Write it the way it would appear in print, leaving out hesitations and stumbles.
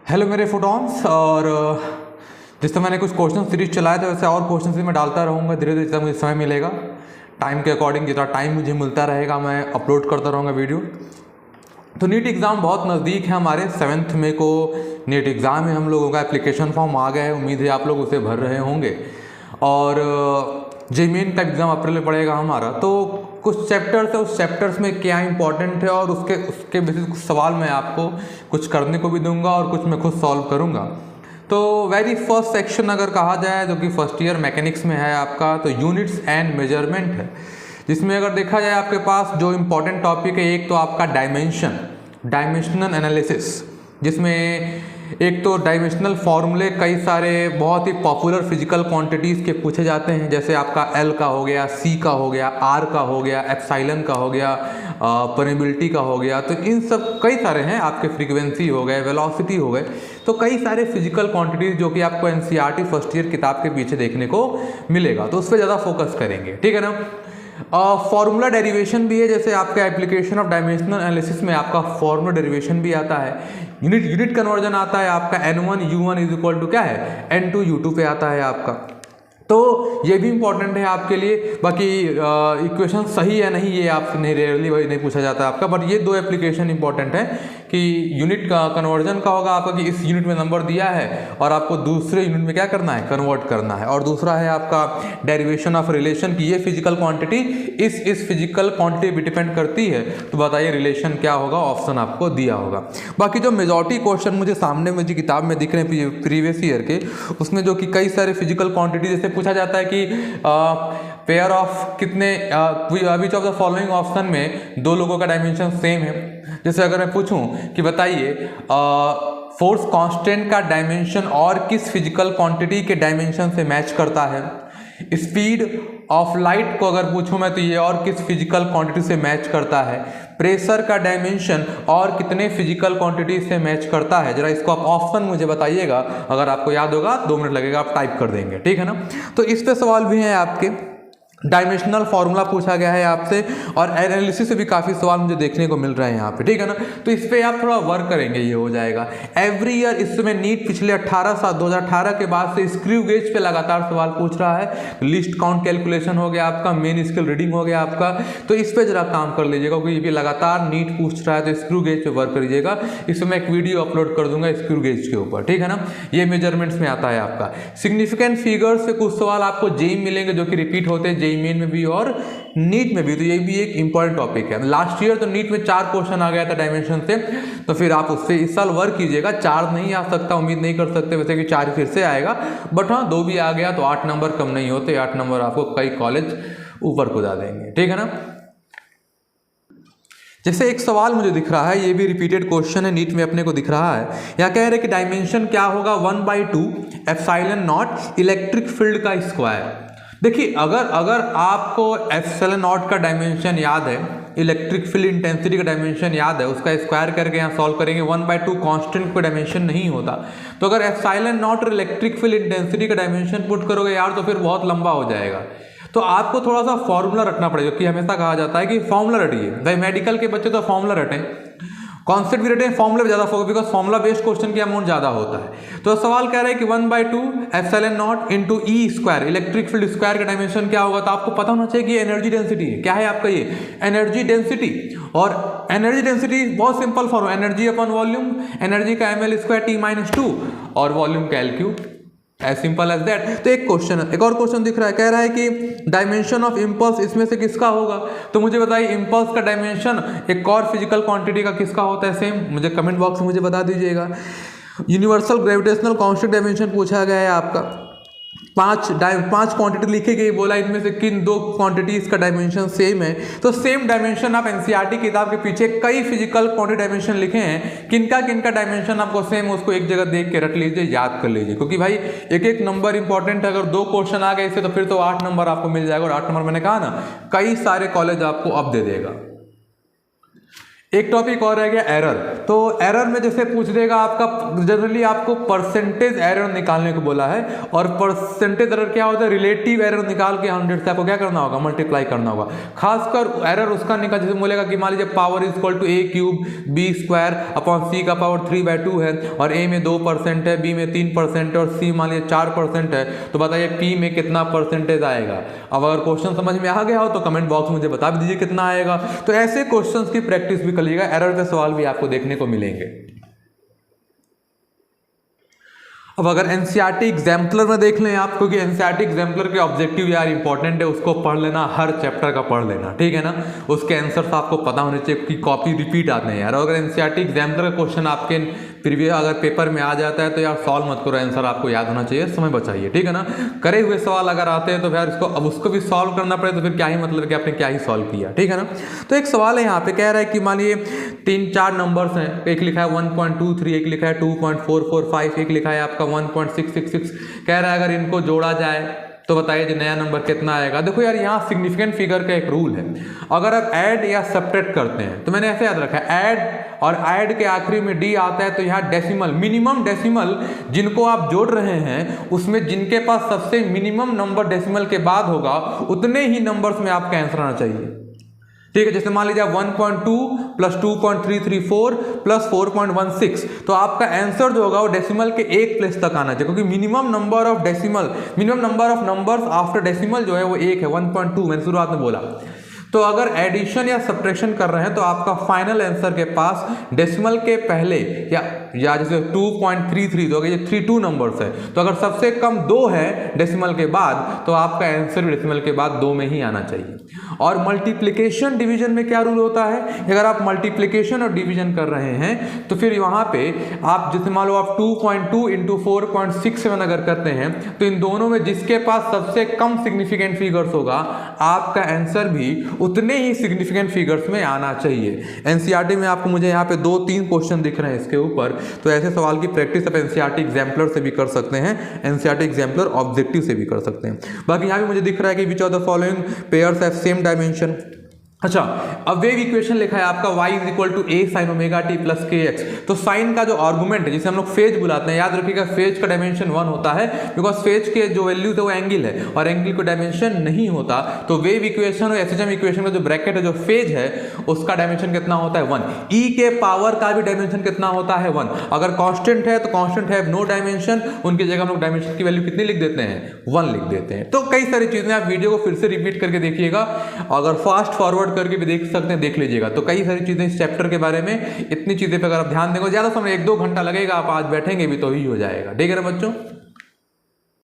Hello मेरे photons. और जिस तरह मैंने कुछ क्वेश्चन सीरीज चलाया था वैसे और क्वेश्चन भी मैं डालता रहूँगा धीरे धीरे, जितना मुझे समय मिलेगा टाइम के अकॉर्डिंग, जितना टाइम मुझे मिलता रहेगा मैं अपलोड करता रहूँगा वीडियो। तो नीट एग्ज़ाम बहुत नज़दीक है हमारे, 7 मई को नीट एग्ज़ाम है। हम लोगों का एप्लीकेशन फॉर्म आ गया है, उम्मीद है आप लोग उसे भर रहे होंगे। और जे मेन का एग्ज़ाम अप्रैल में पड़ेगा हमारा। तो कुछ चैप्टर्स है, उस चैप्टर्स में क्या इंपॉर्टेंट है और उसके बेसिस कुछ सवाल मैं आपको कुछ करने को भी दूंगा और कुछ मैं खुद सॉल्व करूंगा। तो वेरी फर्स्ट सेक्शन अगर कहा जाए जो कि फर्स्ट ईयर मैकेनिक्स में है आपका, तो यूनिट्स एंड मेजरमेंट है, जिसमें अगर देखा जाए आपके पास जो इम्पोर्टेंट टॉपिक है, एक तो आपका डायमेंशनल एनालिसिस, जिसमें एक तो डायमेंशनल फॉर्मूले कई सारे बहुत ही पॉपुलर फिजिकल क्वांटिटीज़ के पूछे जाते हैं, जैसे आपका एल का हो गया, सी का हो गया, आर का हो गया, एप्सिलॉन का हो गया, परमेबिलिटी का हो गया। तो इन सब कई सारे हैं, आपके फ्रीक्वेंसी हो गए, वेलोसिटी हो गए। तो कई सारे फिजिकल क्वांटिटीज़ जो कि आपको एनसीईआरटी फर्स्ट ईयर किताब के पीछे देखने को मिलेगा, तो उस पर ज़्यादा फोकस करेंगे, ठीक है ना। फॉर्मूला डेरिवेशन भी है, जैसे आपका एप्लीकेशन ऑफ डायमेंशनल एनालिसिस में आपका फॉर्मूला डेरिवेशन भी आता है। यूनिट कन्वर्जन आता है आपका N1 U1 is equal to क्या है N2 U2 पे आता है आपका। तो ये भी इंपॉर्टेंट है आपके लिए। बाकी इक्वेशन सही है नहीं, ये आपसे नहीं रेयरली नहीं पूछा जाता आपका, बट ये दो एप्लीकेशन इंपॉर्टेंट है कि यूनिट का कन्वर्जन का होगा आपका कि इस यूनिट में नंबर दिया है और आपको दूसरे यूनिट में क्या करना है, कन्वर्ट करना है। और दूसरा है आपका डेरिवेशन ऑफ रिलेशन की ये फिजिकल क्वांटिटी इस फिजिकल क्वांटिटी पे डिपेंड करती है, तो बताइए रिलेशन क्या होगा, ऑप्शन आपको दिया होगा। बाकी जो मेजॉरिटी क्वेश्चन मुझे सामने मुझे किताब में दिख रहे हैं प्रीवियस ईयर के, उसमें जो कि कई सारे फिजिकल क्वांटिटी जैसे पूछा जाता है कि पेयर ऑफ कितने विच ऑफ द फॉलोइंग ऑप्शन में दो लोगों का डायमेंशन सेम है। जैसे अगर मैं पूछूं कि बताइए फोर्स कांस्टेंट का डायमेंशन और किस फिजिकल क्वांटिटी के डायमेंशन से मैच करता है। स्पीड ऑफ लाइट को अगर पूछूं मैं तो ये और किस फिजिकल क्वांटिटी से मैच करता है। प्रेशर का डायमेंशन और कितने फिजिकल क्वांटिटी से मैच करता है। जरा इसको आप ऑप्शन मुझे बताइएगा, अगर आपको याद होगा 2 मिनट लगेगा, आप टाइप कर देंगे, ठीक है ना। तो इस पे सवाल भी हैं आपके। डायमेंशनल फार्मूला पूछा गया है आपसे और एनालिसिस से भी काफ़ी सवाल मुझे देखने को मिल रहे हैं यहाँ पे, ठीक है ना। तो इस पे आप थोड़ा वर्क करेंगे, ये हो जाएगा। एवरी ईयर इस समय नीट पिछले 2018 के बाद से स्क्रू गेज पे लगातार सवाल पूछ रहा है। लिस्ट काउंट कैलकुलेशन हो गया आपका, मेन स्केल रीडिंग हो गया आपका, तो इस पे जरा काम कर लीजिएगा क्योंकि लगातार नीट पूछ रहा है, तो स्क्रू गेज पे वर्क करिएगा। इसमें मैं एक वीडियो अपलोड कर दूंगा स्क्रू गेज के ऊपर, ठीक है ना। ये मेजरमेंट्स में आता है आपका। सिग्निफिकेंट फिगर्स से कुछ सवाल आपको जेई मिलेंगे जो कि रिपीट होते हैं जेई मेन में भी और नीट में भी, तो ये भी एक इंपॉर्टेंट टॉपिक है। लास्ट ईयर तो नीट में 4 क्वेश्चन आ गया था डायमेंशन से, तो फिर आप उससे इस साल वर्क कीजिएगा। 4 नहीं आ सकता, उम्मीद नहीं कर सकते वैसे कि 4 फिर से आएगा, बट हाँ 2 भी आ गया तो 8 नंबर कम नहीं होते, 8 नंबर आपको कई कॉलेज ऊपर कुदा देंगे, ठीक है ना। जैसे एक सवाल मुझे दिख रहा है, ये भी रिपीटेड क्वेश्चन है, नीट में अपने को दिख रहा है। यहाँ कह रहे कि डायमेंशन क्या होगा 1/2 एप्सिलॉन नॉट इलेक्ट्रिक फील्ड का स्क्वायर। देखिए अगर आपको एप्सिलॉन नॉट का डायमेंशन याद है, इलेक्ट्रिक फील्ड इंटेंसिटी का डायमेंशन याद है, उसका स्क्वायर करके यहाँ सॉल्व करेंगे। 1/2 कांस्टेंट का डायमेंशन नहीं होता, तो अगर एप्सिलॉन नॉट और इलेक्ट्रिक फील्ड इंटेंसिटी का डायमेंशन पुट करोगे यार तो फिर बहुत लंबा हो जाएगा। तो आपको थोड़ा सा फॉर्मूला रटना पड़ेगा, कि हमेशा कहा जाता है कि फॉर्मूला रटिए। भाई मेडिकल के बच्चे तो फॉर्मूला रटें, कॉन्सेप्ट भी रटें, फॉर्मूले पे ज़्यादा focus, because formula based question की अमाउंट ज़्यादा होता है। तो सवाल कह रहा है कि 1/2 epsilon not into E square, electric field square का डायमेंशन क्या होगा। तो आपको पता होना चाहिए कि एनर्जी डेंसिटी है, क्या है आपका ये एनर्जी डेंसिटी। और एनर्जी डेंसिटी बहुत simple formula, energy upon volume, energy का ml² T-2 और वॉल्यूम का L3, as simple as that. तो एक क्वेश्चन है, एक और क्वेश्चन दिख रहा है, कह रहा है कि डायमेंशन ऑफ इंपल्स इसमें से किसका होगा। तो मुझे बताइए इंपल्स का डायमेंशन एक और फिजिकल क्वांटिटी का किसका होता है, सेम मुझे कमेंट बॉक्स में मुझे बता दीजिएगा। यूनिवर्सल ग्रेविटेशनल कांस्टेंट डायमेंशन पूछा गया है आपका। 5 क्वांटिटी लिखी गई, बोला इनमें से किन 2 क्वांटिटीज का डायमेंशन सेम है। तो सेम डायमेंशन आप एनसीईआरटी किताब के पीछे कई फिजिकल क्वांटिटी डायमेंशन लिखे हैं, किनका डायमेंशन आपको सेम, उसको एक जगह देख के रट लीजिए, याद कर लीजिए, क्योंकि भाई एक नंबर इंपॉर्टेंट है। अगर 2 क्वेश्चन आ गए इससे तो फिर तो 8 नंबर आपको मिल जाएगा, और 8 नंबर मैंने कहा ना कई सारे कॉलेज आपको अब दे देगा। एक टॉपिक और रह गया एरर। तो एरर में जैसे पूछ देगा आपका, जनरली आपको परसेंटेज एरर निकालने को बोला है, और परसेंटेज एरर क्या होता है, रिलेटिव एरर निकाल के 100 से आपको क्या करना होगा, मल्टीप्लाई करना होगा। खासकर एरर उसका निकाल, जैसे बोलेगा कि मान लीजिए power is equal to a cube b square upon c का पावर 3/2 है, और a में 2% है, b में 3% है, और c मान लीजिए 4% है, तो बताइए p में कितना परसेंटेज आएगा। अब अगर क्वेश्चन समझ में आ गया हो तो कमेंट बॉक्स में मुझे बता भी दीजिए कितना आएगा। तो ऐसे क्वेश्चंस की प्रैक्टिस भी करिएगा, एरर पे सवाल भी आपको देखने को मिलेंगे। अब अगर एनसीईआरटी एग्जाम्पलर में देख लें आप, क्योंकि एनसीईआरटी एग्जाम्पलर के ऑब्जेक्टिव यार इंपॉर्टेंट है, उसको पढ़ लेना, हर चैप्टर का पढ़ लेना, ठीक है ना। उसके आंसर्स आपको पता होने चाहिए कि कॉपी रिपीट आते हैं यार। अगर एनसीईआरटी एग्जाम्पलर का क्वेश्चन आपके प्रीवियस अगर पेपर में आ जाता है तो यार सॉल्व मत करो, आंसर आपको याद होना चाहिए, समय बचाइए, ठीक है ना। करे हुए सवाल अगर आते हैं तो यार इसको अब उसको भी सॉल्व करना पड़े तो फिर क्या ही मतलब कि आपने क्या ही सॉल्व किया, ठीक है ना। तो एक सवाल है यहाँ पे, कह रहा है कि मानिए 3-4 नंबर्स हैं, एक लिखा है 1.23, एक लिखा है 2.445, एक लिखा है आपका 1.666, कह रहा है अगर इनको जोड़ा जाए तो बताइए जो नया नंबर कितना आएगा। देखो यार यहाँ सिग्निफिकेंट फिगर का एक रूल है, अगर आप ऐड या सब्ट्रैक्ट करते हैं तो मैंने ऐसे याद रखा है, ऐड और ऐड के आखिरी में डी आता है, तो यहाँ डेसिमल, मिनिमम डेसिमल जिनको आप जोड़ रहे हैं उसमें जिनके पास सबसे मिनिमम नंबर डेसिमल के बाद होगा उतने ही नंबर्स में आपका आंसर आना चाहिए, ठीक है। जैसे मान लीजिए 1.2 प्लस 2.334 प्लस 4.16, तो आपका आंसर जो होगा वो डेसिमल के एक प्लेस तक आना चाहिए, क्योंकि minimum number of decimal, minimum number of numbers after decimal जो है वो 1 है, 1.2 मैंने शुरुआत में बोला। तो अगर एडिशन या सब्ट्रैक्शन कर रहे हैं तो आपका फाइनल आंसर के पास डेसिमल के पहले या जैसे 2.33, तो अगर ये 32 नंबर्स है तो अगर सबसे कम 2 है डेसिमल के बाद तो आपका आंसर भी डेसिमल के बाद 2 में ही आना चाहिए। और मल्टीप्लिकेशन डिवीजन में क्या रूल होता है, अगर आप मल्टीप्लिकेशन और डिवीजन कर रहे हैं तो फिर वहां पे आप जैसे मान लो आप 2.2 इंटू 4.67 अगर करते हैं तो इन दोनों में जिसके पास सबसे कम सिग्निफिकेंट फिगर्स होगा आपका आंसर भी उतने ही सिग्निफिकेंट फिगर्स में आना चाहिए। एनसीईआरटी में आपको मुझे यहाँ पे 2-3 क्वेश्चन दिख रहे हैं इसके ऊपर, तो ऐसे सवाल की प्रैक्टिस आप एनसीईआरटी एग्जाम्पलर से भी कर सकते हैं, एनसीईआरटी एग्जाम्पलर ऑब्जेक्टिव से भी कर सकते हैं। बाकी यहाँ भी मुझे दिख रहा है कि which of the following pairs have same dimension. अच्छा, अब वेव इक्वेशन लिखा है आपका y is equal to a sine omega T plus K X. तो साइन का जो आर्गुमेंट है जिसे हम लोग फेज बुलाते हैं, याद रखिएगा फेज का डायमेंशन 1 होता है, बिकॉज फेज के जो वैल्यूज है वो एंगल है और एंगल को डायमेंशन नहीं होता। तो वेव इक्वेशन और एसएचएम इक्वेशन का जो ब्रैकेट है जो फेज है उसका डायमेंशन कितना होता है 1। ई के पावर का भी डायमेंशन कितना होता है 1। अगर कांस्टेंट है तो कांस्टेंट हैव नो डायमेंशन, उनकी जगह हम लोग डायमेंशन की वैल्यू कितनी लिख देते हैं 1 लिख देते हैं। तो कई सारी चीजें आप वीडियो को फिर से रिपीट करके देखिएगा, अगर फास्ट फॉरवर्ड करके भी देख सकते हैं देख लीजिएगा। तो कई सारी चीजें इस चैप्टर के बारे में, इतनी चीजें पे अगर आप ध्यान देंगे, ज्यादा समय 1-2 घंटा लगेगा, आप आज बैठेंगे भी तो ही हो जाएगा, ठीक है ना बच्चों।